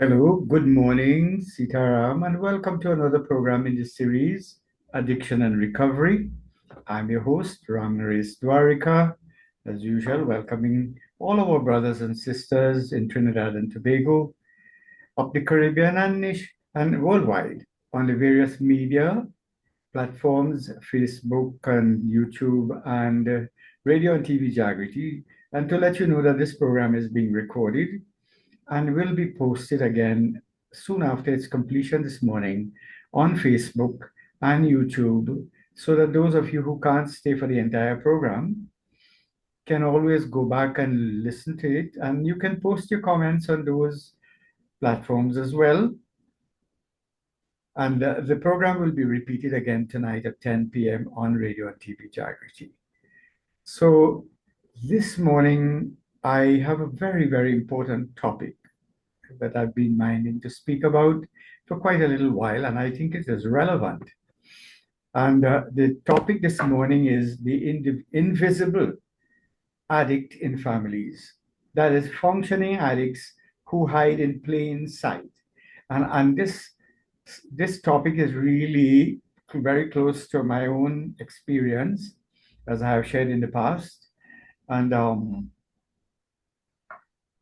Hello, good morning, Sitaram, and welcome to another program in the series, Addiction and Recovery. I'm your host, Ramnaresh Dwarika, as usual, welcoming all our brothers and sisters in Trinidad and Tobago, up the Caribbean and worldwide on the various media platforms, Facebook and YouTube and radio and TV Jagriti, and to let you know that this program is being recorded and will be posted again soon after its completion this morning on Facebook and YouTube, so that those of you who can't stay for the entire program can always go back and listen to it. And you can post your comments on those platforms as well. And the program will be repeated again tonight at 10 p.m. on radio and TV Jagriti. So this morning, I have a very, very important topic that I've been minding to speak about for quite a little while, and I think it is relevant. And the topic this morning is the invisible addict in families. That is, functioning addicts who hide in plain sight. And this topic is really very close to my own experience, as I have shared in the past. And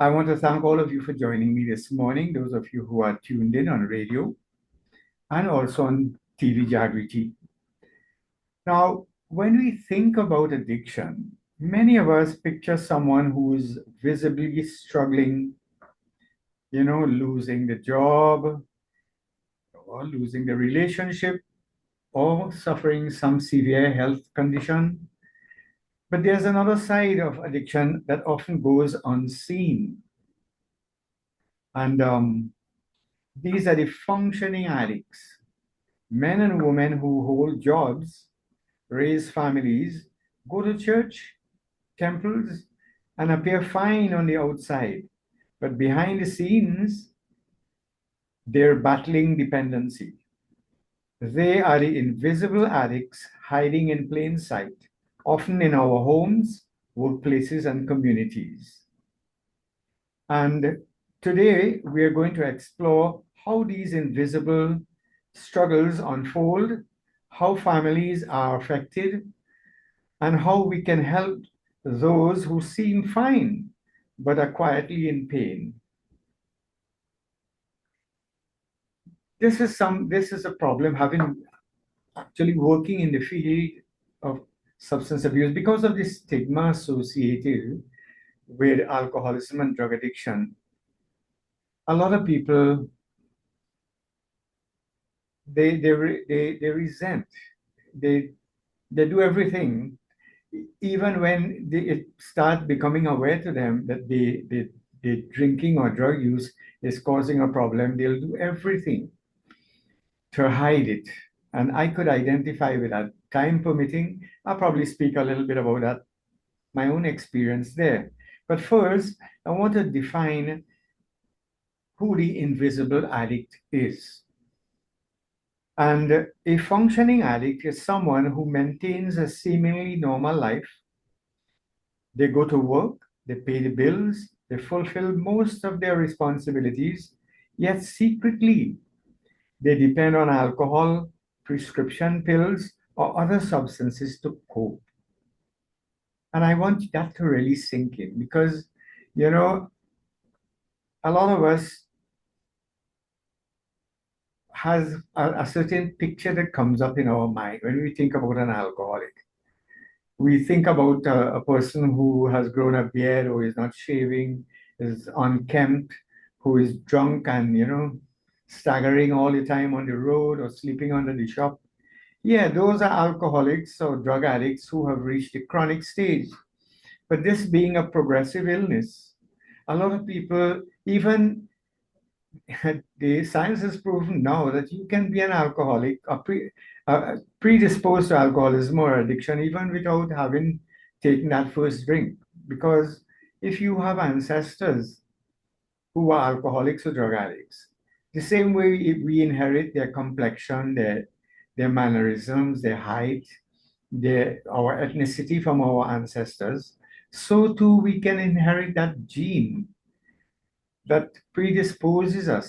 I want to thank all of you for joining me this morning, those of you who are tuned in on radio and also on TV Jagriti. Now, when we think about addiction, many of us picture someone who is visibly struggling, losing the job or losing the relationship or suffering some severe health condition. But there's another side of addiction that often goes unseen. And these are the functioning addicts, men and women who hold jobs, raise families, go to church, temples, and appear fine on the outside. But behind the scenes, they're battling dependency. They are the invisible addicts hiding in plain sight, often in our homes, workplaces, and communities. And today, we are going to explore how these invisible struggles unfold, how families are affected, and how we can help those who seem fine but are quietly in pain. This is a problem having actually working in the field of substance abuse because of the stigma associated with alcoholism and drug addiction. A lot of people they resent, they they do everything, even when it starts becoming aware to them that the drinking or drug use is causing a problem, they'll do everything to hide it. And I could identify with that. Time permitting, I'll probably speak a little bit about that, my own experience there. But first, I want to define who the invisible addict is. And a functioning addict is someone who maintains a seemingly normal life. They go to work, they pay the bills, they fulfill most of their responsibilities, yet secretly they depend on alcohol, prescription pills, or other substances to cope. And I want that to really sink in because, you know, a lot of us has a certain picture that comes up in our mind when we think about an alcoholic. We think about a person who has grown a beard, who is not shaving, is unkempt, who is drunk and, staggering all the time on the road or sleeping under the shop. Yeah, those are alcoholics or drug addicts who have reached the chronic stage. But this being a progressive illness, a lot of people, even the science has proven now that you can be an alcoholic or predisposed to alcoholism or addiction even without having taken that first drink. Because if you have ancestors who are alcoholics or drug addicts, the same way we inherit their complexion, their mannerisms, their height, our ethnicity from our ancestors, so too we can inherit that gene that predisposes us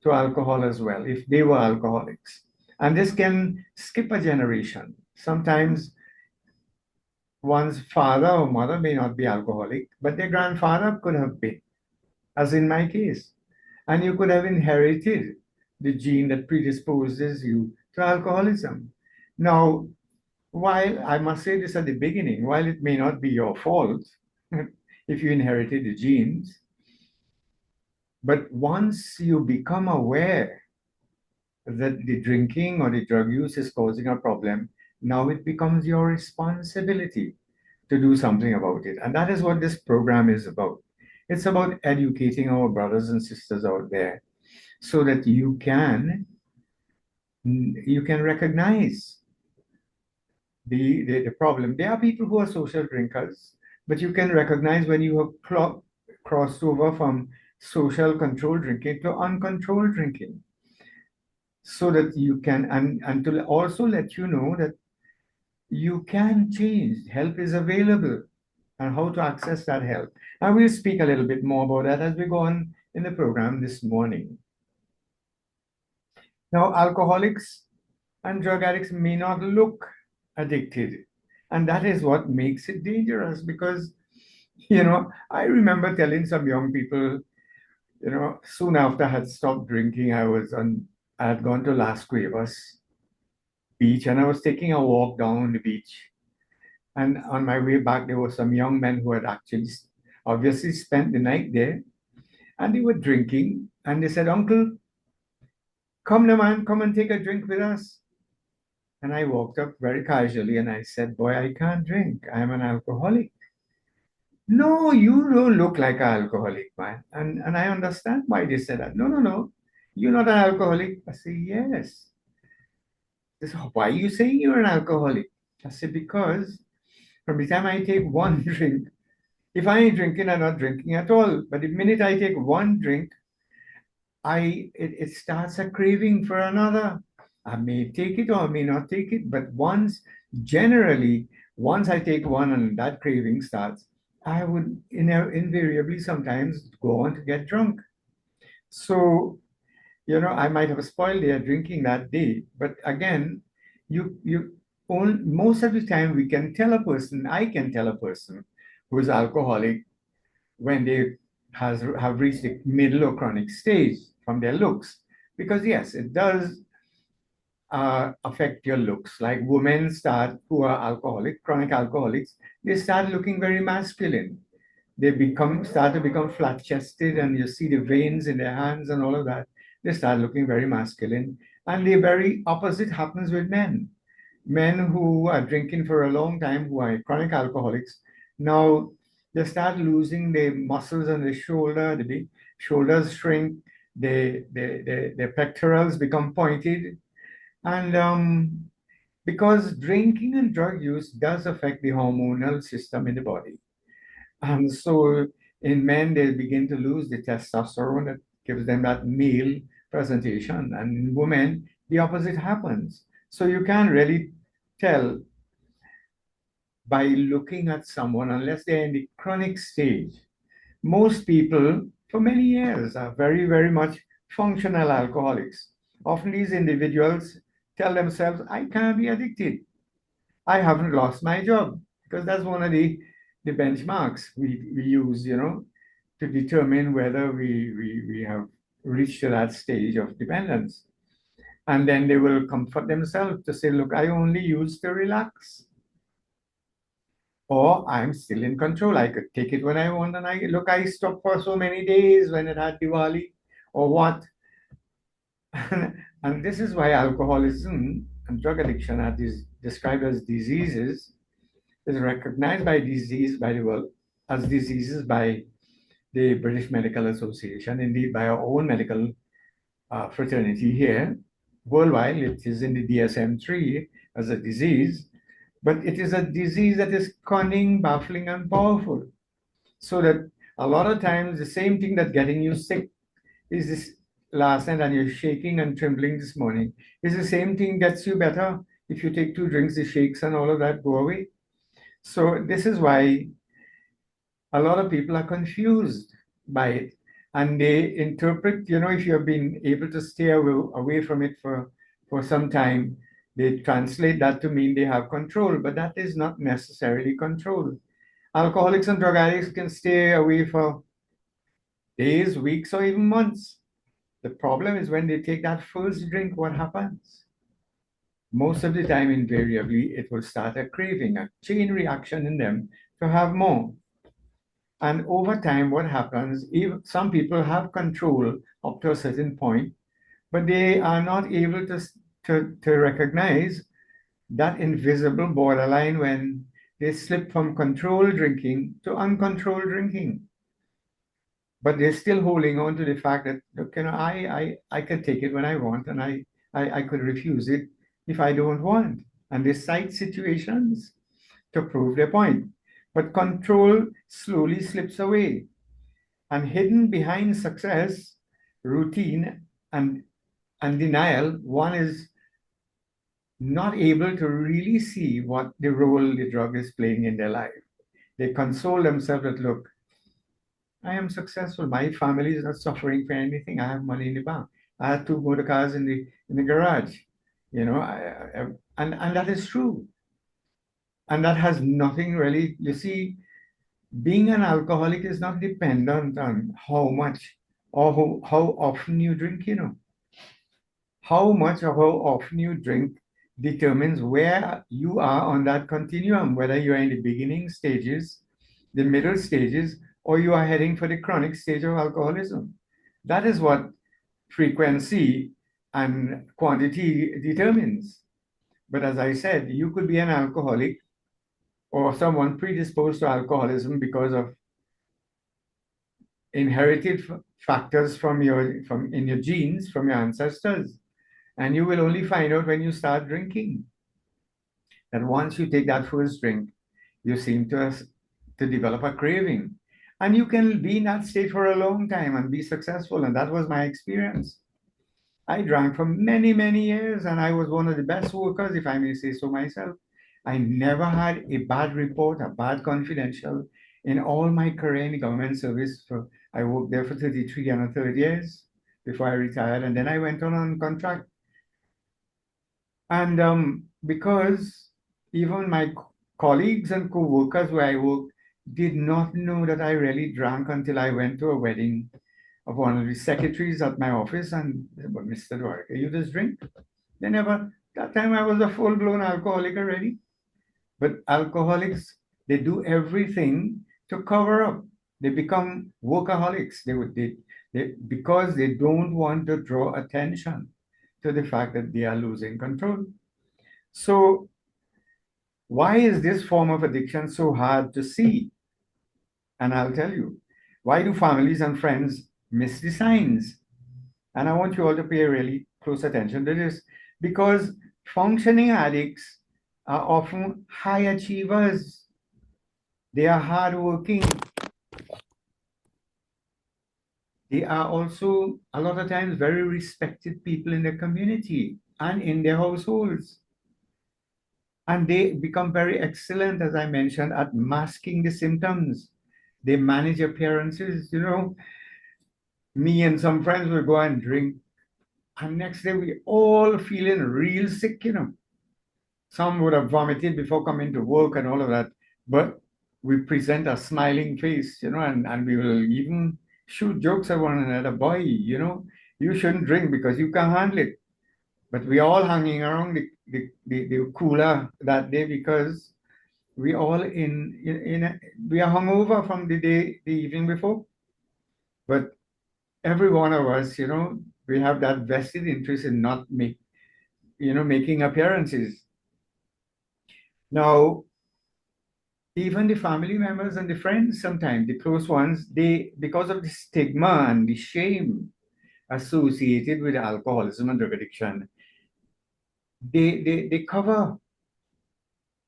to alcohol as well, if they were alcoholics. And this can skip a generation. Sometimes one's father or mother may not be alcoholic, but their grandfather could have been, as in my case. And you could have inherited the gene that predisposes you to alcoholism. Now, while I must say this at the beginning, while it may not be your fault if you inherited the genes, but once you become aware that the drinking or the drug use is causing a problem, now it becomes your responsibility to do something about it. And that is what this program is about. It's about educating our brothers and sisters out there so that you can recognize the problem. There are people who are social drinkers, but you can recognize when you have crossed over from social controlled drinking to uncontrolled drinking, so that you can, and to also let you know that you can change. Help is available, and how to access that help. And we'll speak a little bit more about that as we go on in the program this morning. Now, alcoholics and drug addicts may not look addicted. And that is what makes it dangerous because, I remember telling some young people, soon after I had stopped drinking, I had gone to Las Cuevas beach and I was taking a walk down the beach. And on my way back, there were some young men who had actually obviously spent the night there and they were drinking. And they said, "Uncle, come now, man, come and take a drink with us." And I walked up very casually and I said, "Boy, I can't drink. I'm an alcoholic." "No, you don't look like an alcoholic, man." And I understand why they said that. "No, no, no. You're not an alcoholic." I said, "Yes." They said, "Why are you saying you're an alcoholic?" I said, "Because from the time I take one drink, if I ain't drinking, I'm not drinking at all. But the minute I take one drink, it starts a craving for another. I may take it or I may not take it, but generally, once I take one and that craving starts, I would invariably sometimes go on to get drunk. So, I might have spoiled their drinking that day, but again, most of the time I can tell a person who is alcoholic when they have reached the middle or chronic stage from their looks. Because yes, it does affect your looks. Like women who are chronic alcoholics, they start looking very masculine. They start to become flat chested, and you see the veins in their hands and all of that. They start looking very masculine. And the very opposite happens with men. Men who are drinking for a long time, who are chronic alcoholics, now they start losing the muscles on the shoulder, the shoulders shrink, their pectorals become pointed. And because drinking and drug use does affect the hormonal system in the body. And so in men, they begin to lose the testosterone that gives them that male presentation. And in women, the opposite happens. So you can't really tell by looking at someone unless they're in the chronic stage. Most people, for many years, are very, very much functional alcoholics. Often these individuals tell themselves, "I can't be addicted. I haven't lost my job," because that's one of the benchmarks we use, to determine whether we have reached to that stage of dependence. And then they will comfort themselves to say, "Look, I only used to relax." Or I'm still in control. I could take it when I want, and I stopped for so many days when it had Diwali, or what. And this is why alcoholism and drug addiction are described as diseases, is recognized by the world as diseases by the British Medical Association, indeed by our own medical fraternity here. Worldwide, it is in the DSM-3 as a disease, but it is a disease that is cunning, baffling, and powerful. So that a lot of times the same thing that's getting you sick is this last night, and you're shaking and trembling this morning, is the same thing gets you better. If you take 2 drinks, the shakes and all of that go away. So this is why a lot of people are confused by it. and they interpret, if you have been able to stay away from it for some time, they translate that to mean they have control, but that is not necessarily control. Alcoholics and drug addicts can stay away for days, weeks, or even months. The problem is when they take that first drink, what happens? Most of the time, invariably, it will start a craving, a chain reaction in them to have more. And over time, what happens, if some people have control up to a certain point, but they are not able to recognize that invisible borderline when they slip from controlled drinking to uncontrolled drinking. But they're still holding on to the fact that, look, I can take it when I want, and I could refuse it if I don't want. And they cite situations to prove their point. But control slowly slips away. And hidden behind success, routine, and, and denial, one is not able to really see what the role the drug is playing in their life. They console themselves that, look, I am successful. My family is not suffering for anything. I have money in the bank. I have two motor cars in the garage. And that is true. And that has nothing really. You see, being an alcoholic is not dependent on how much or how often you drink. How much or how often you drink determines where you are on that continuum, whether you're in the beginning stages, the middle stages, or you are heading for the chronic stage of alcoholism. That is what frequency and quantity determines. But as I said, you could be an alcoholic or someone predisposed to alcoholism because of inherited factors from in your genes, from your ancestors. And you will only find out when you start drinking that once you take that first drink, you seem to develop a craving. And you can be in that state for a long time and be successful. And that was my experience. I drank for many, many years, and I was one of the best workers, if I may say so myself. I never had a bad report, a bad confidential in all my career in the government service. I worked there for 33 and a third years before I retired. And then I went on contract. And because even my colleagues and co-workers where I work did not know that I really drank until I went to a wedding of one of the secretaries at my office, and they said, "But Mr. Dwarka, you just drink?" They never, that time I was a full-blown alcoholic already. But alcoholics, they do everything to cover up. They become workaholics. Because they don't want to draw attention to the fact that they are losing control. So why is this form of addiction so hard to see? And I'll tell you, why do families and friends miss the signs? And I want you all to pay really close attention to this, because functioning addicts are often high achievers. They are hardworking. They are also, a lot of times, very respected people in their community and in their households. And they become very excellent, as I mentioned, at masking the symptoms. They manage appearances. Me and some friends will go and drink, and next day we all feeling real sick. Some would have vomited before coming to work and all of that, but we present a smiling face, and we will even shoot jokes at one another. Boy, you shouldn't drink because you can't handle it. But we all hanging around the cooler that day because we all we are hungover from the evening before. But every one of us, we have that vested interest in not making appearances. Now, even the family members and the friends, sometimes the close ones, because of the stigma and the shame associated with alcoholism and drug addiction, they cover.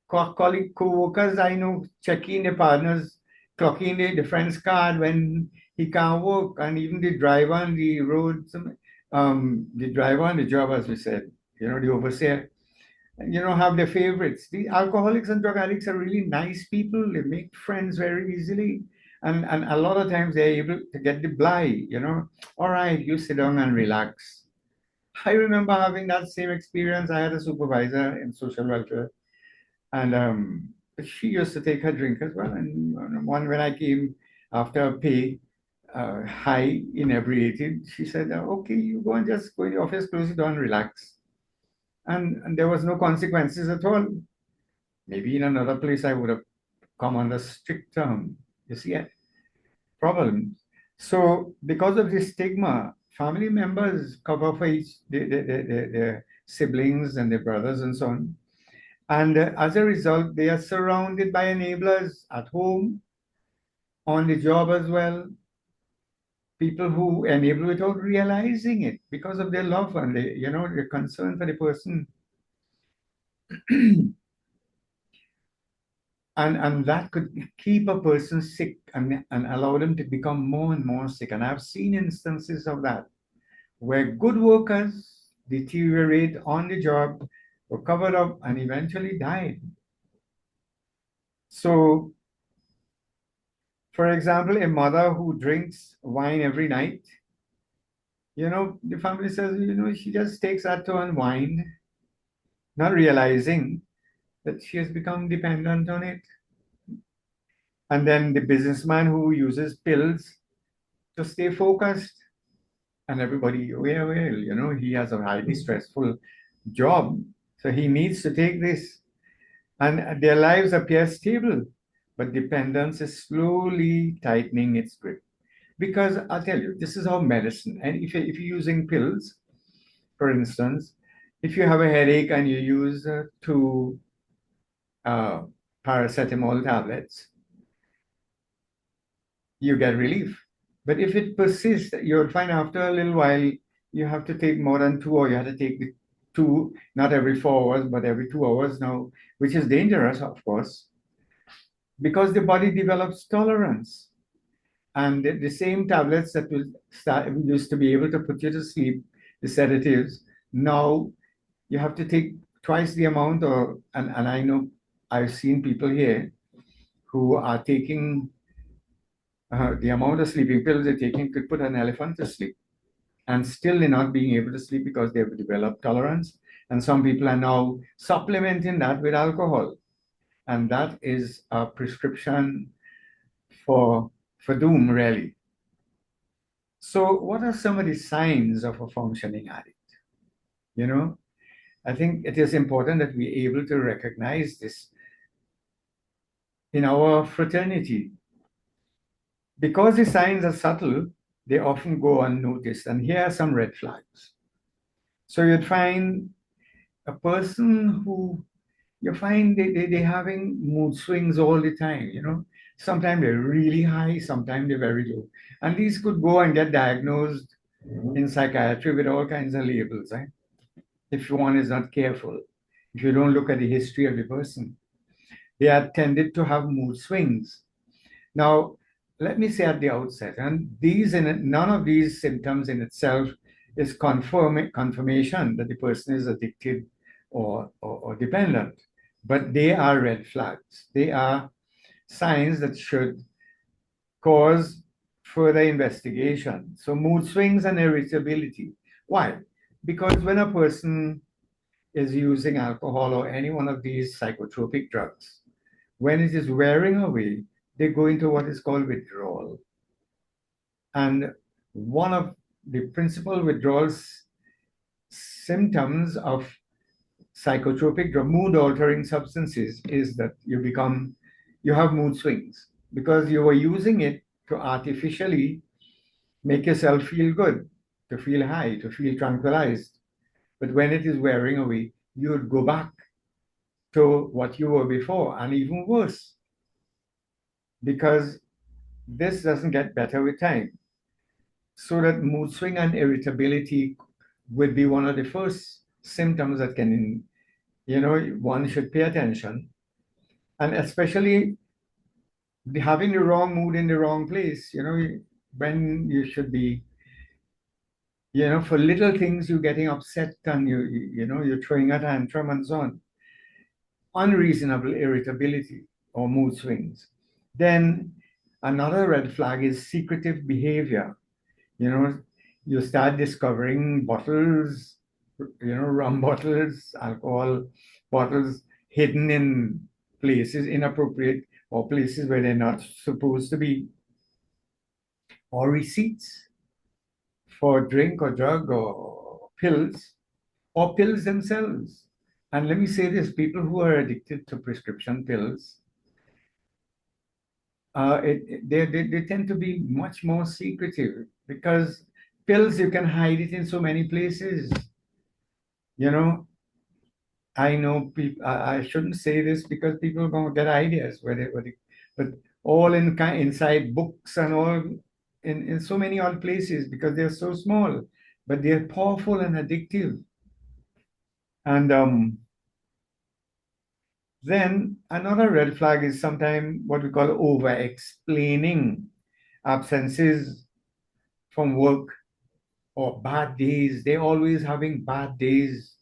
Colleague co-workers I know checking the partners, clocking the friend's card when he can't work, and even the driver on the road, the driver on the job, as we said, the overseer, have their favorites. The alcoholics and drug addicts are really nice people. They make friends very easily. And a lot of times they're able to get the blight, all right, you sit down and relax. I remember having that same experience. I had a supervisor in social welfare, and she used to take her drink as well. And one when I came after a pay, high inebriated, she said, "Okay, you go and just go in the office, close the door, and relax." And there was no consequences at all. Maybe in another place I would have come under strict you see, problems. So because of this stigma, family members cover for their siblings and their brothers and so on. And as a result, they are surrounded by enablers at home, on the job as well, people who enable without realizing it because of their love and their concern for the person. And that could keep a person sick and allow them to become more and more sick. And I've seen instances of that where good workers deteriorate on the job, were covered up, and eventually died. So, for example, a mother who drinks wine every night, the family says, she just takes that to unwind, not realizing that she has become dependent on it. And then the businessman who uses pills to stay focused, and everybody, well, he has a highly stressful job, so he needs to take this. And their lives appear stable, but dependence is slowly tightening its grip. Because I'll tell you, this is how medicine, and if you're using pills, for instance, if you have a headache and you use two uh, paracetamol tablets, you get relief. But if it persists, you'll find after a little while, you have to take more than two, or you have to take the two, not every 4 hours, but every 2 hours now, which is dangerous, of course, because the body develops tolerance. And the same tablets that we used to be able to put you to sleep, the sedatives, now you have to take twice the amount, and I know I've seen people here who are taking the amount of sleeping pills they're taking could put an elephant to sleep, and still they're not being able to sleep because they've developed tolerance. And some people are now supplementing that with alcohol, and that is a prescription for doom, really. So, what are some of the signs of a functioning addict? You know, I think it is important that we're able to recognize this in our fraternity. Because the signs are subtle, they often go unnoticed. And here are some red flags. So you'd find a person who you find they having mood swings all the time, Sometimes they're really high, sometimes they're very low. And these could go and get diagnosed in psychiatry with all kinds of labels, right? If one is not careful, if you don't look at the history of the person. They are tended to have mood swings. Now, let me say at the outset, and none of these symptoms in itself is confirmation that the person is addicted or dependent, but they are red flags. They are signs that should cause further investigation. So, mood swings and irritability. Why? Because when a person is using alcohol or any one of these psychotropic drugs, when it is wearing away, they go into what is called withdrawal. And one of the principal withdrawal symptoms of psychotropic drug, mood altering substances, is that you have mood swings because you were using it to artificially make yourself feel good, to feel high, to feel tranquilized. But when it is wearing away, you would go back to what you were before, and even worse, because this doesn't get better with time. So that mood swing and irritability would be one of the first symptoms that can, one should pay attention. And especially having the wrong mood in the wrong place, when you should be, for little things you're getting upset and you're throwing a tantrum and so on. Unreasonable irritability or mood swings. Then Another red flag is secretive behavior. You know, you start discovering bottles, rum bottles, alcohol bottles hidden in places inappropriate or places where they're not supposed to be, or receipts for drink or drug or pills themselves. And let me say this, people who are addicted to prescription pills, they tend to be much more secretive because pills, you can hide it in so many places. You know, I know people, I shouldn't say this because people are going to get ideas but all inside books and all in so many odd places because they're so small, but they're powerful and addictive. And then another red flag is sometimes what we call over explaining absences from work or bad days. They're always having bad days,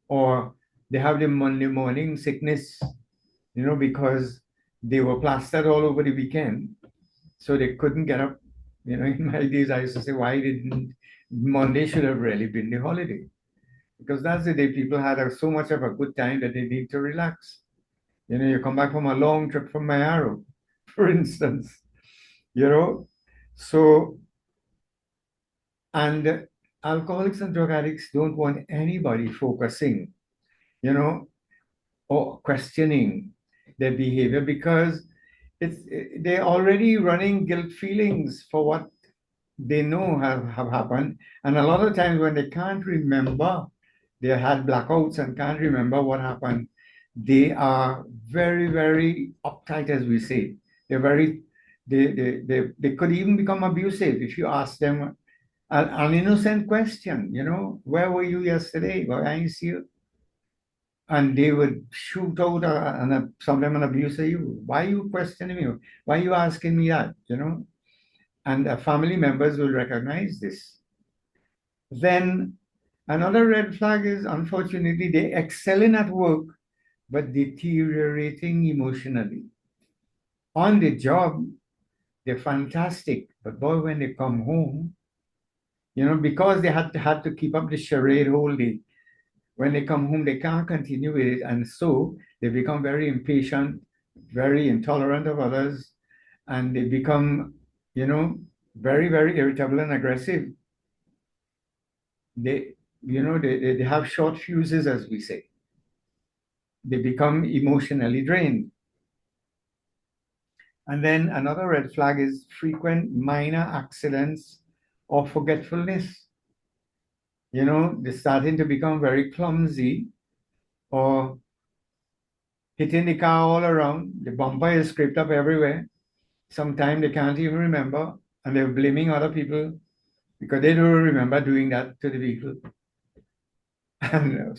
or they have the Monday morning sickness, because they were plastered all over the weekend. So they couldn't get up. In my days, I used to say, why didn't Monday should have really been the holiday? Because that's the day people had so much of a good time that they need to relax. You come back from a long trip from Mayaro, for instance, you know. So, and alcoholics and drug addicts don't want anybody focusing, you know, or questioning their behavior because they're already running guilt feelings for what they know have happened. And a lot of times when they can't remember, they had blackouts and can't remember what happened, they are very, very uptight, as we say. They're very, they could even become abusive if you ask them an innocent question, where were you yesterday? Why I see you? And they would shoot out sometimes an abuse of you. Why are you questioning me? Why are you asking me that? And family members will recognize this. Then another red flag is, unfortunately, they excelling at work, but deteriorating emotionally. On the job, they're fantastic, but boy, when they come home, because they had to keep up the charade whole day. When they come home, they can't continue with it, and so they become very impatient, very intolerant of others, and they become, very, very irritable and aggressive. They have short fuses, as we say. They become emotionally drained. And then another red flag is frequent minor accidents or forgetfulness. They're starting to become very clumsy or hitting the car all around. The bumper is scraped up everywhere. Sometimes they can't even remember, and they're blaming other people because they don't remember doing that to the vehicle. And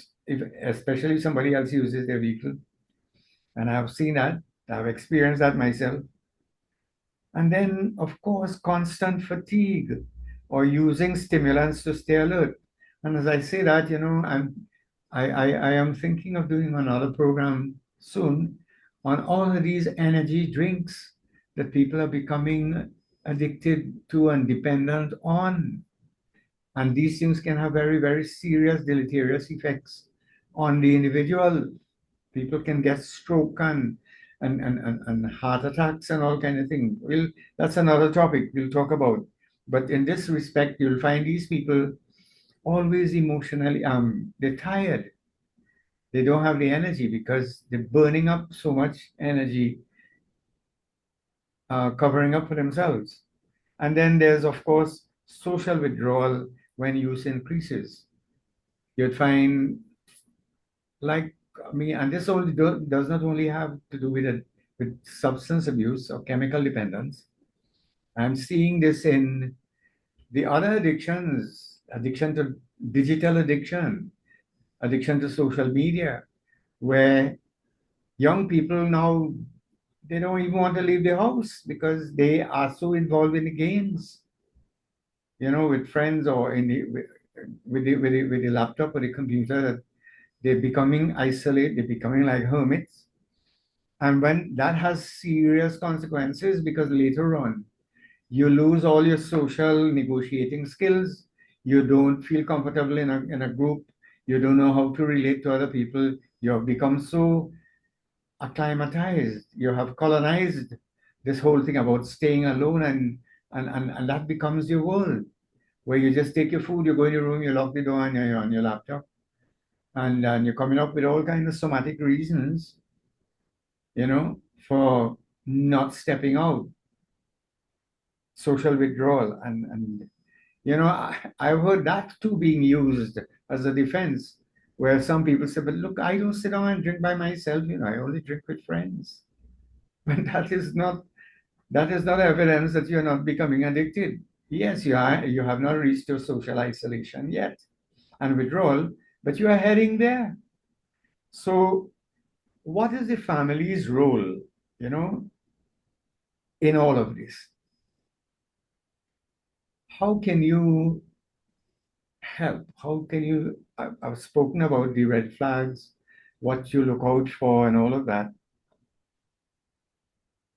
especially if somebody else uses their vehicle. And I've seen that, I've experienced that myself. And then, of course, constant fatigue or using stimulants to stay alert. And as I say that, I am thinking of doing another program soon on all of these energy drinks that people are becoming addicted to and dependent on. And these things can have very, very serious deleterious effects on the individual. People can get stroke and heart attacks and all kind of things. Well, that's another topic we'll talk about. But in this respect, you'll find these people always emotionally they're tired. They don't have the energy because they're burning up so much energy covering up for themselves. And then there's, of course, social withdrawal when use increases. You'd find, like me, and this does not only have to do with substance abuse or chemical dependence. I'm seeing this in the other addictions, addiction to digital addiction to social media, where young people now, they don't even want to leave the house because they are so involved in the games, with friends or with the laptop or the computer, that they're becoming isolated, they're becoming like hermits. And when that has serious consequences, because later on, you lose all your social negotiating skills. You don't feel comfortable in a group. You don't know how to relate to other people. You have become so acclimatized. You have colonized this whole thing about staying alone, and that becomes your world, where you just take your food, you go in your room, you lock the door, and you're on your laptop. And you're coming up with all kinds of somatic reasons, for not stepping out, social withdrawal. I've heard that too being used as a defense, where some people say, but look, I don't sit down and drink by myself, I only drink with friends. But that is not evidence that you're not becoming addicted. Yes, you have not reached your social isolation yet and withdrawal, but you are heading there. So what is the family's role, you know, in all of this? How can you help? How can you? I've spoken about the red flags, what you look out for, and all of that.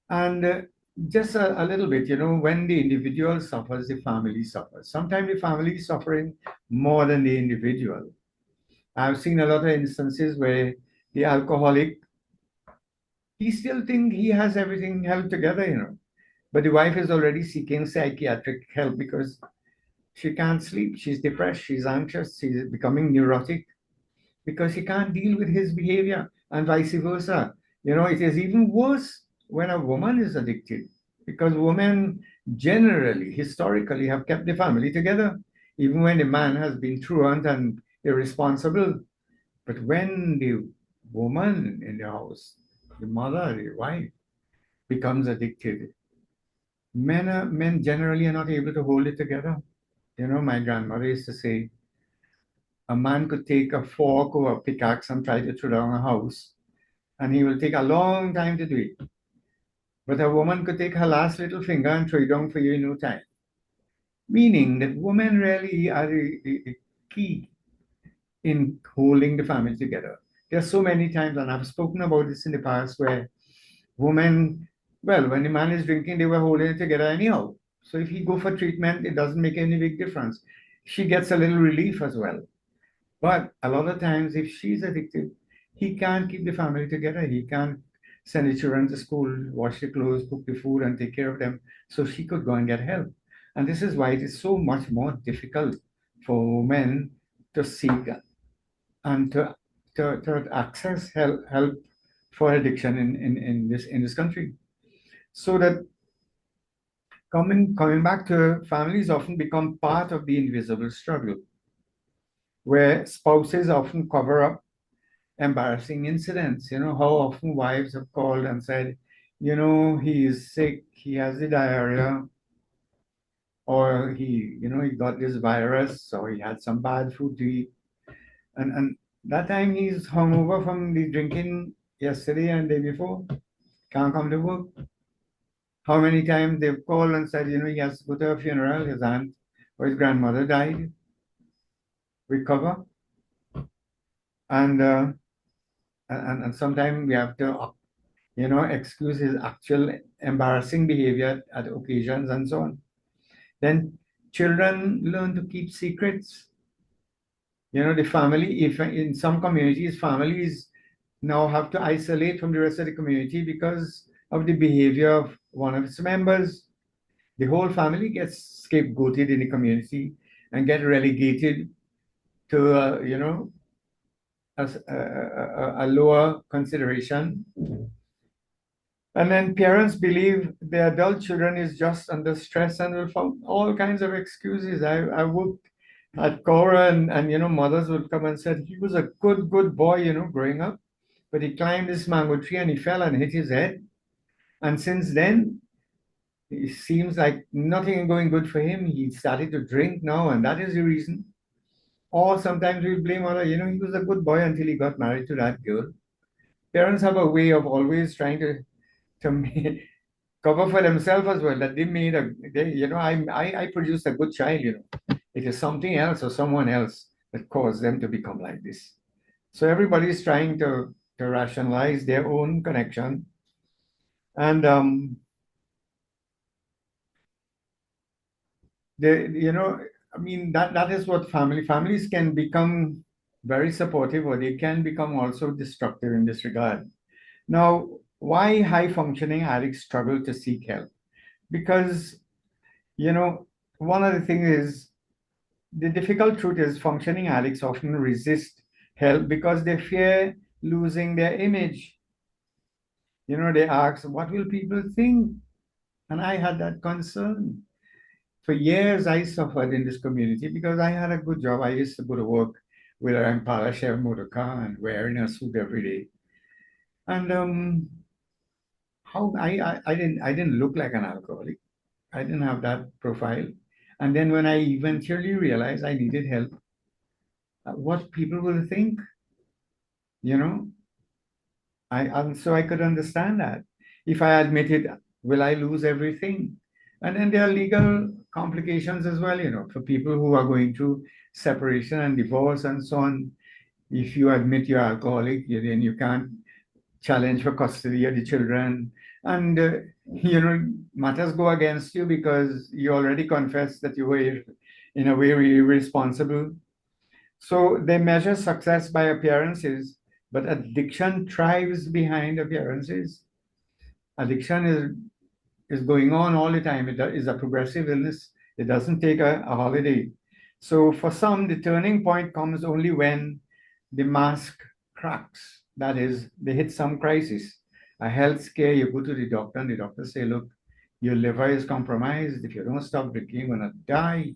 And just a little bit, when the individual suffers, the family suffers. Sometimes the family is suffering more than the individual. I've seen a lot of instances where the alcoholic, he still think he has everything held together, but the wife is already seeking psychiatric help because she can't sleep. She's depressed. She's anxious. She's becoming neurotic because she can't deal with his behavior, and vice versa. It is even worse when a woman is addicted because women generally, historically, have kept the family together, even when the man has been truant and irresponsible. But when the woman in the house, the mother, the wife, becomes addicted, men generally are not able to hold it together. My grandmother used to say, a man could take a fork or a pickaxe and try to throw down a house, and he will take a long time to do it. But a woman could take her last little finger and throw it down for you in no time. Meaning that women really are the key in holding the family together. There are so many times, and I've spoken about this in the past, where women, well, when the man is drinking, they were holding it together anyhow. So if he go for treatment, it doesn't make any big difference. She gets a little relief as well. But a lot of times, if she's addicted, he can't keep the family together. He can't send the children to school, wash the clothes, cook the food, and take care of them. So she could go and get help. And this is why it is so much more difficult for women to seek and to access help for addiction in this country. So that coming back to families often become part of the invisible struggle, where spouses often cover up embarrassing incidents. How often wives have called and said, he is sick, he has the diarrhea, or he got this virus, or he had some bad food to eat. And that time he's hungover from the drinking yesterday and day before, can't come to work. How many times they've called and said, he has to go to a funeral, his aunt or his grandmother died, recover. And sometimes we have to excuse his actual embarrassing behavior at occasions and so on. Then children learn to keep secrets. The family, if in some communities, families now have to isolate from the rest of the community because of the behavior of one of its members. The whole family gets scapegoated in the community and get relegated to, a lower consideration. And then parents believe their adult children is just under stress and will find all kinds of excuses. I worked at Cora, and mothers would come and said he was a good boy, growing up, but he climbed this mango tree and he fell and hit his head. And since then, it seems like nothing is going good for him. He started to drink now, and that is the reason. Or sometimes we blame mother, he was a good boy until he got married to that girl. Parents have a way of always trying to cover for themselves as well, that they made I produced a good child. It is something else or someone else that caused them to become like this. So everybody is trying to rationalize their own connection And you know, I mean, that is what families can become very supportive, or they can become also destructive in this regard. Now, why high functioning addicts struggle to seek help? Because, you know, one of the things is, the difficult truth is, functioning addicts often resist help because they fear losing their image. You know, they ask, what will people think? And I had that concern. For years, I suffered in this community because I had a good job. I used to go to work with an Impala share motor car and wearing a suit every day. And how I didn't look like an alcoholic. I didn't have that profile. And then when I eventually realized I needed help, what people will think, you know, and so I could understand that. If I admit it, will I lose everything? And then there are legal complications as well, you know, for people who are going through separation and divorce and so on. If you admit you're alcoholic, then you can't challenge for custody of the children. And, you know, matters go against you because you already confessed that you were, in a way, really irresponsible. So they measure success by appearances, but addiction thrives behind appearances. Addiction is going on all the time. It is a progressive illness. It doesn't take a holiday. So for some, the turning point comes only when the mask cracks. That is, they hit some crisis, a health scare. You go to the doctor, and the doctor say, "Look, your liver is compromised. If you don't stop drinking, you're gonna die."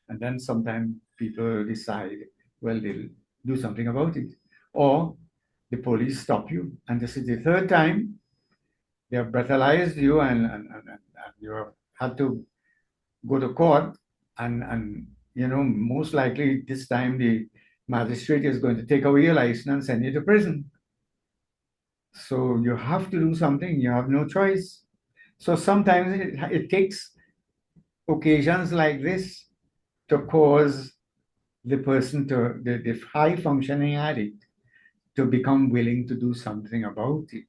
And then sometimes people decide, well, they'll do something about it. Or the police stop you. And this is the third time they have brutalized you, and you have had to go to court. And, you know, most likely this time the magistrate is going to take away your license and send you to prison. So you have to do something. You have no choice. So sometimes it takes occasions like this to cause the person, the high functioning addict, to become willing to do something about it.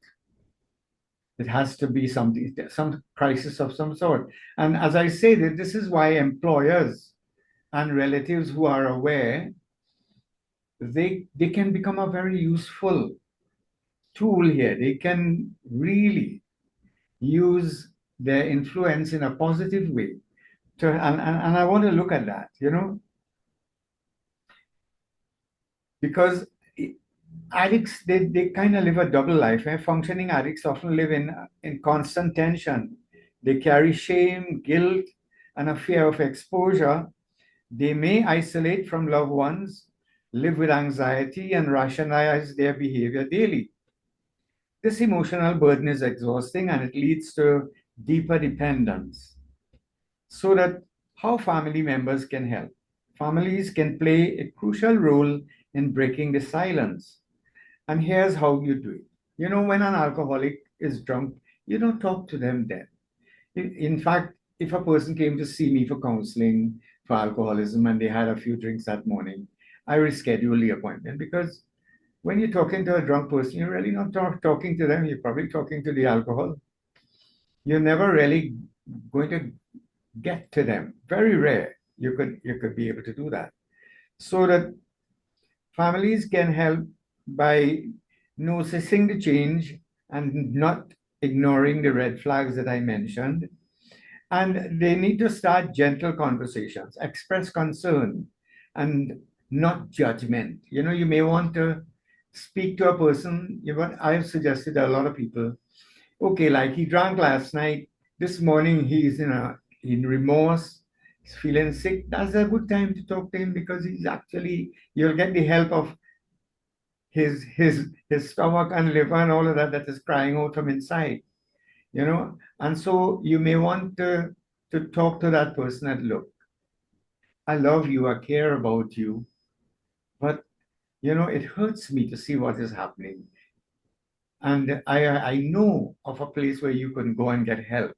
It has to be something, some crisis of some sort. And as I say, that this is why employers and relatives who are aware, they can become a very useful tool here. They can really use their influence in a positive way. And I want to look at that, you know, because addicts, they kind of live a double life. Functioning addicts often live in constant tension. They carry shame, guilt, and a fear of exposure. They may isolate from loved ones, live with anxiety, and rationalize their behavior daily. This emotional burden is exhausting, and it leads to deeper dependence. So that how family members can help. Families can play a crucial role in breaking the silence. And here's how you do it. You know, when an alcoholic is drunk, you don't talk to them then. In fact, if a person came to see me for counseling for alcoholism and they had a few drinks that morning, I reschedule the appointment, because when you're talking to a drunk person, you're really not talking to them. You're probably talking to the alcohol. You're never really going to get to them. Very rare. You could be able to do that. So that families can help by noticing the change and not ignoring the red flags that I mentioned. And they need to start gentle conversations, express concern, and not judgment. You know, you may want to speak to a person. I've suggested to a lot of people, okay, like he drank last night, this morning he's in remorse, he's feeling sick. That's a good time to talk to him, because he's actually, you'll get the help of his stomach and liver and all of that is crying out from inside, you know. And so you may want to talk to that person and, look, I love you, I care about you, but you know, it hurts me to see what is happening. And I know of a place where you can go and get help.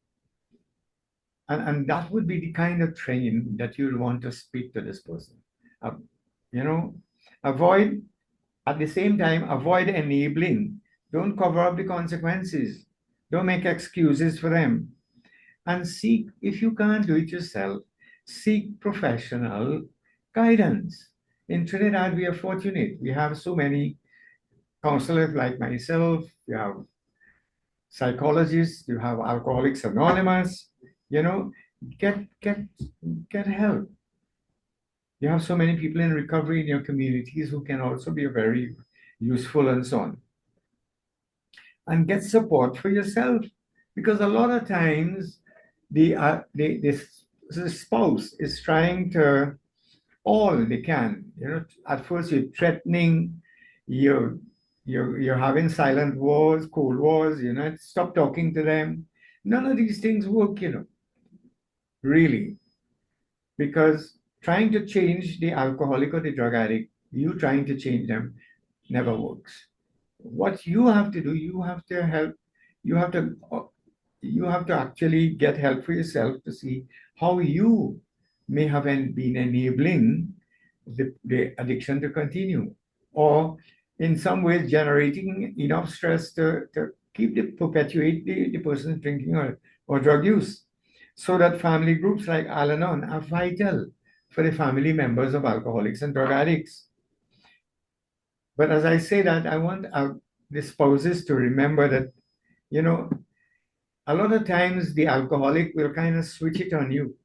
And that would be the kind of training that you'd want to speak to this person. Uh, you know, avoid, at the same time, avoid enabling. Don't cover up the consequences. Don't make excuses for them. And seek, if you can't do it yourself, seek professional guidance. In Trinidad, we are fortunate. We have so many counselors like myself, you have psychologists, you have Alcoholics Anonymous, you know, get get get help. You have so many people in recovery in your communities who can also be very useful and so on. And get support for yourself. Because a lot of times the spouse is trying to all they can. At first you're threatening, you're you're having silent wars, cold wars, stop talking to them. None of these things work, really, because trying to change the alcoholic or the drug addict, you trying to change them never works. What you have to do, you have to help, you have to you have to actually get help for yourself to see how you may have been enabling the addiction to continue, or in some ways generating enough stress to perpetuate the person's drinking or drug use. So that family groups like Al Anon are vital for the family members of alcoholics and drug addicts. But as I say that, I want the spouses to remember that, you know, a lot of times the alcoholic will kind of switch it on you.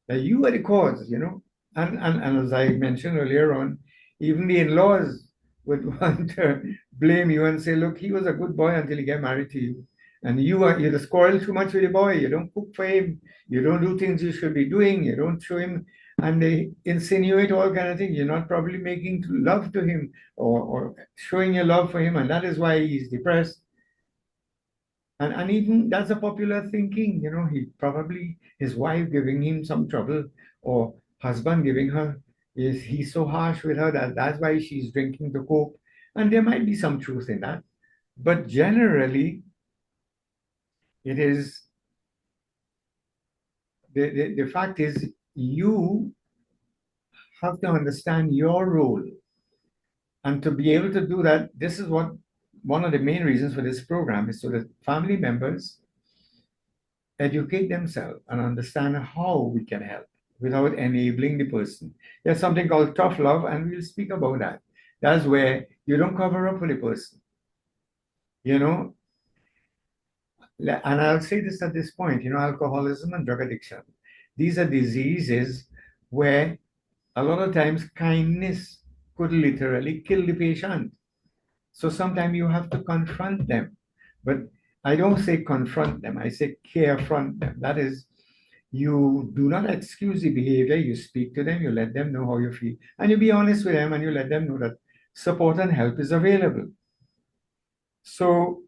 That you are the cause. And as I mentioned earlier on, even the in-laws would want to blame you and say, look, he was a good boy until he got married to you. And you're the spoil too much with the boy. You don't cook for him. You don't do things you should be doing. You don't show him. And they insinuate all kind of things. You're not probably making love to him or showing your love for him. And that is why he's depressed. And even that's a popular thinking, he probably his wife giving him some trouble, or husband giving her, is he's so harsh with her that's why she's drinking to cope. And there might be some truth in that. But generally, it is the fact is you have to understand your role. And to be able to do that, this is what one of the main reasons for this program is, so that family members educate themselves and understand how we can help without enabling the person. There's something called tough love, and we'll speak about that. That's where you don't cover up for the person. You know, and I'll say this at this point, alcoholism and drug addiction. These are diseases where a lot of times kindness could literally kill the patient. So sometimes you have to confront them. But I don't say confront them, I say carefront them. That is, you do not excuse the behavior, you speak to them, you let them know how you feel, and you be honest with them, and you let them know that support and help is available. So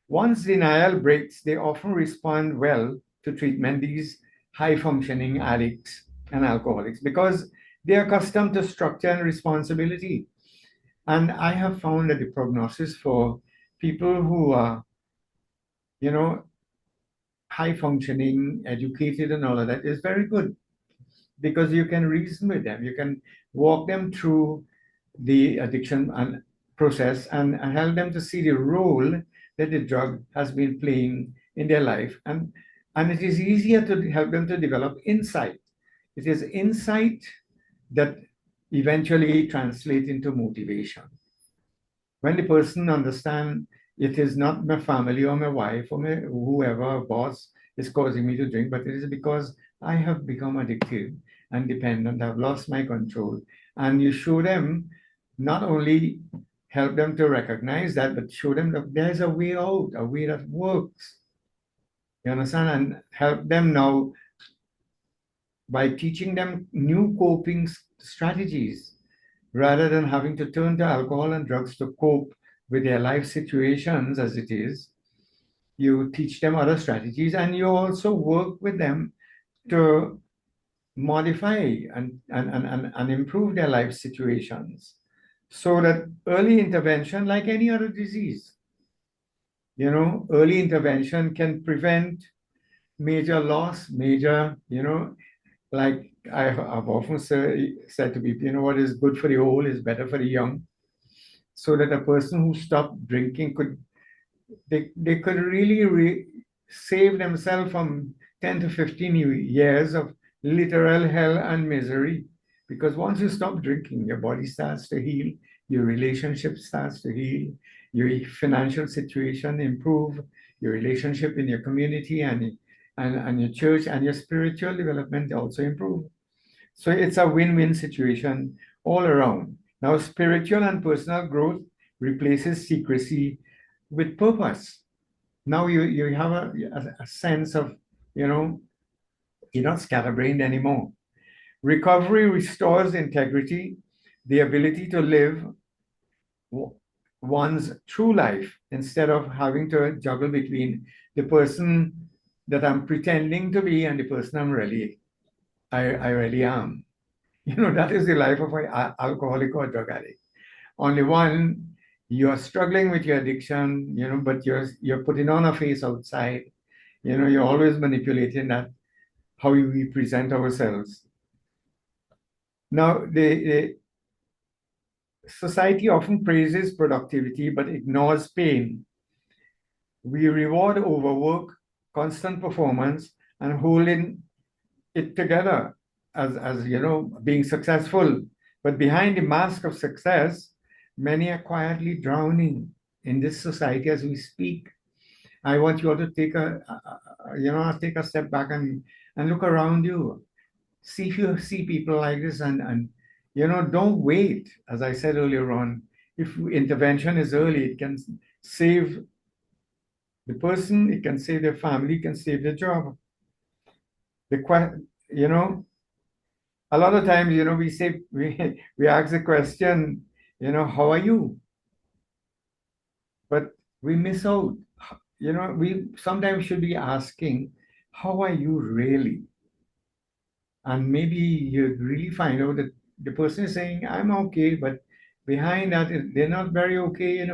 once denial breaks, they often respond well to treatment, these high functioning addicts and alcoholics, because they're accustomed to structure and responsibility. And I have found that the prognosis for people who are, you know, high functioning, educated, and all of that is very good, because you can reason with them, you can walk them through the addiction and process, and help them to see the role that the drug has been playing in their life. And it is easier to help them to develop insight. It is insight that eventually translates into motivation. When the person understands it is not my family or my wife or my whoever boss is causing me to drink, but it is because I have become addicted and dependent, I've lost my control. And you show them, not only help them to recognize that, but show them that there's a way out, a way that works. You understand? And help them now by teaching them new coping strategies, rather than having to turn to alcohol and drugs to cope with their life situations as it is. You teach them other strategies, and you also work with them to modify and improve their life situations, so that early intervention, like any other disease, early intervention can prevent major loss, like I've often said to people, what is good for the old is better for the young. So that a person who stopped drinking could they could really save themselves from 10 to 15 years of literal hell and misery. Because once you stop drinking, your body starts to heal, your relationship starts to heal, your financial situation improve, your relationship in your community and your church and your spiritual development also improve. So it's a win-win situation all around. Now, spiritual and personal growth replaces secrecy with purpose. Now you have a sense of, you know, you're not scatterbrained anymore. Recovery restores integrity, the ability to live one's true life instead of having to juggle between the person that I'm pretending to be and the person I really am. You know, that is the life of an alcoholic or drug addict. Only one, you're struggling with your addiction, you know, but you're putting on a face outside. You know, you're always manipulating that how we present ourselves. Now, the society often praises productivity but ignores pain. We reward overwork, constant performance, and holding it together as you know, being successful. But behind the mask of success, many are quietly drowning in this society as we speak. I want you all to take a step back and look around you. See if you see people like this and don't wait. As I said earlier on, if intervention is early, it can save the person, it can save their family, it can save their job. The you know, a lot of times, we say we ask the question, how are you? But we miss out. We sometimes should be asking, how are you really? And maybe you really find out that the person is saying, I'm okay, but behind that, they're not very okay.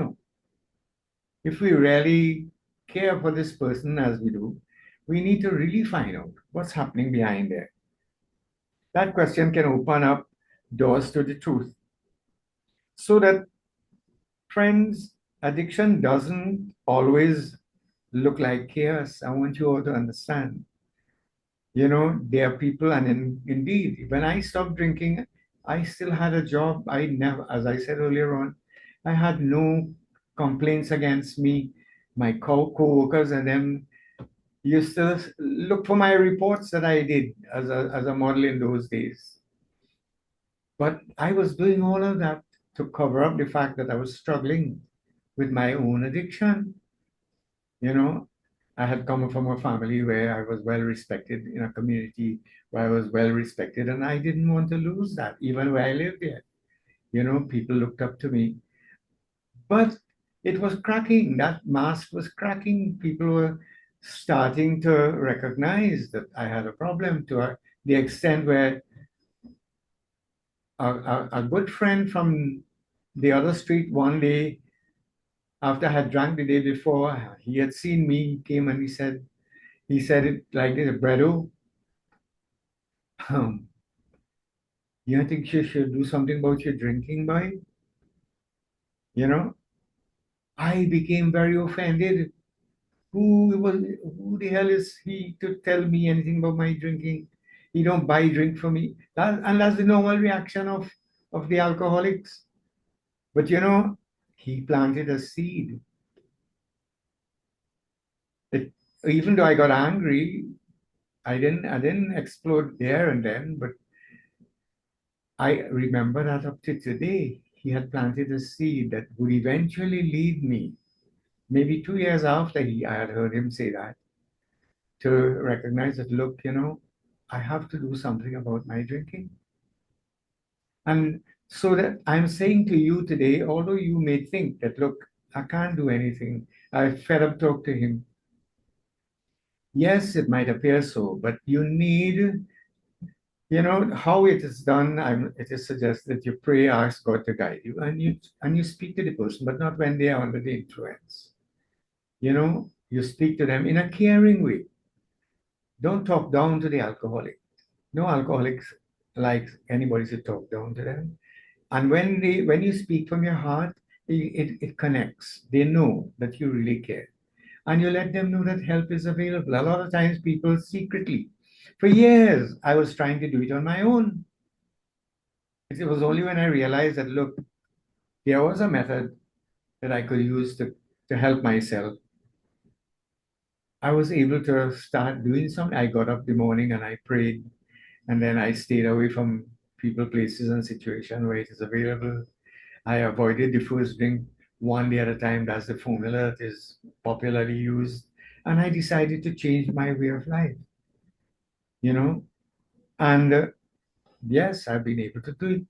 If we really care for this person as we do, we need to really find out what's happening behind there. That question can open up doors to the truth. So that, friends, addiction doesn't always look like chaos. I want you all to understand. There are people, and indeed, when I stopped drinking, I still had a job. I never, as I said earlier on, I had no complaints against me. My co-workers and them used to look for my reports that I did as a model in those days. But I was doing all of that to cover up the fact that I was struggling with my own addiction. You know, I had come from a family where I was well respected, in a community where I was well respected, and I didn't want to lose that, even where I lived there. People looked up to me. But it was cracking. That mask was cracking. People were starting to recognize that I had a problem to the extent where a good friend from the other street one day, after I had drank the day before, he had seen me, he came and he said it like this, Bredo, um, you think you should do something about your drinking, boy? You know, I became very offended. Who the hell is he to tell me anything about my drinking? He don't buy drink for me. And that's the normal reaction of the alcoholics. But he planted a seed. It, even though I got angry, I didn't explode there and then, but I remember that up to today, he had planted a seed that would eventually lead me, maybe 2 years after I had heard him say that, to recognize that, look, I have to do something about my drinking. And so that I'm saying to you today, although you may think that, look, I can't do anything, I fed up talk to him. Yes, it might appear so, but you need, how it is done. It is suggested that you pray, ask God to guide you, and you speak to the person, but not when they are under the influence. You speak to them in a caring way. Don't talk down to the alcoholic. No alcoholics like anybody to talk down to them. And when you speak from your heart, it connects. They know that you really care. And you let them know that help is available. A lot of times people secretly, for years, I was trying to do it on my own. It was only when I realized that, look, there was a method that I could use to help myself. I was able to start doing something. I got up in the morning and I prayed, and then I stayed away from people, places, and situations where it is available. I avoided the first drink one day at a time. That's the formula that is popularly used. And I decided to change my way of life, you know. And yes, I've been able to do it.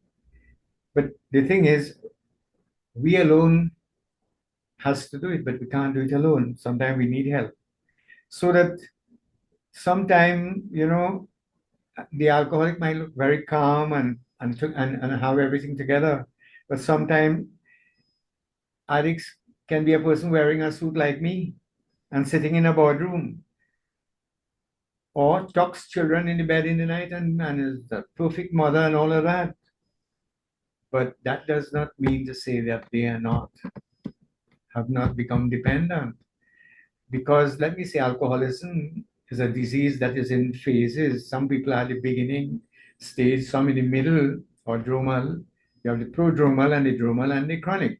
But the thing is, we alone has to do it, but we can't do it alone. Sometimes we need help. So that sometime, the alcoholic might look very calm and have everything together. But sometimes addicts can be a person wearing a suit like me and sitting in a boardroom, or tucks children in the bed in the night and is the perfect mother and all of that. But that does not mean to say that they have not become dependent. Because let me say, alcoholism is a disease that is in phases. Some people are at the beginning stage, some in the middle or dromal. You have the prodromal and the dromal and the chronic.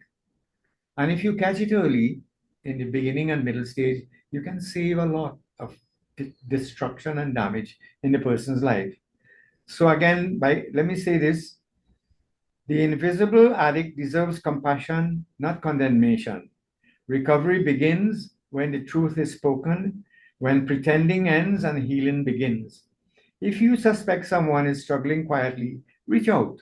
And if you catch it early in the beginning and middle stage, you can save a lot of destruction and damage in the person's life. So again, by let me say this, the invisible addict deserves compassion, not condemnation. Recovery begins when the truth is spoken, when pretending ends and healing begins. If you suspect someone is struggling quietly, reach out,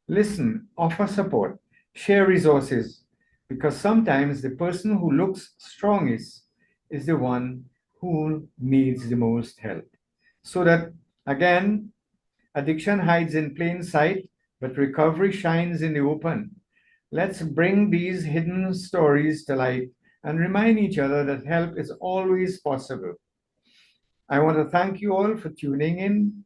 listen, offer support, share resources, because sometimes the person who looks strongest is the one who needs the most help. So that, again, addiction hides in plain sight, but recovery shines in the open. Let's bring these hidden stories to light and remind each other that help is always possible. I want to thank you all for tuning in.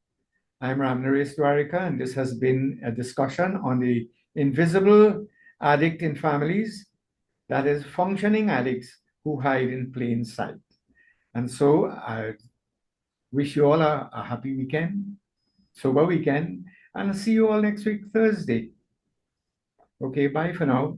I'm Ramnaresh Dwarika, and this has been a discussion on the invisible addict in families, that is, functioning addicts who hide in plain sight. And so I wish you all a happy weekend, sober weekend, and see you all next week, Thursday. Okay, bye for now.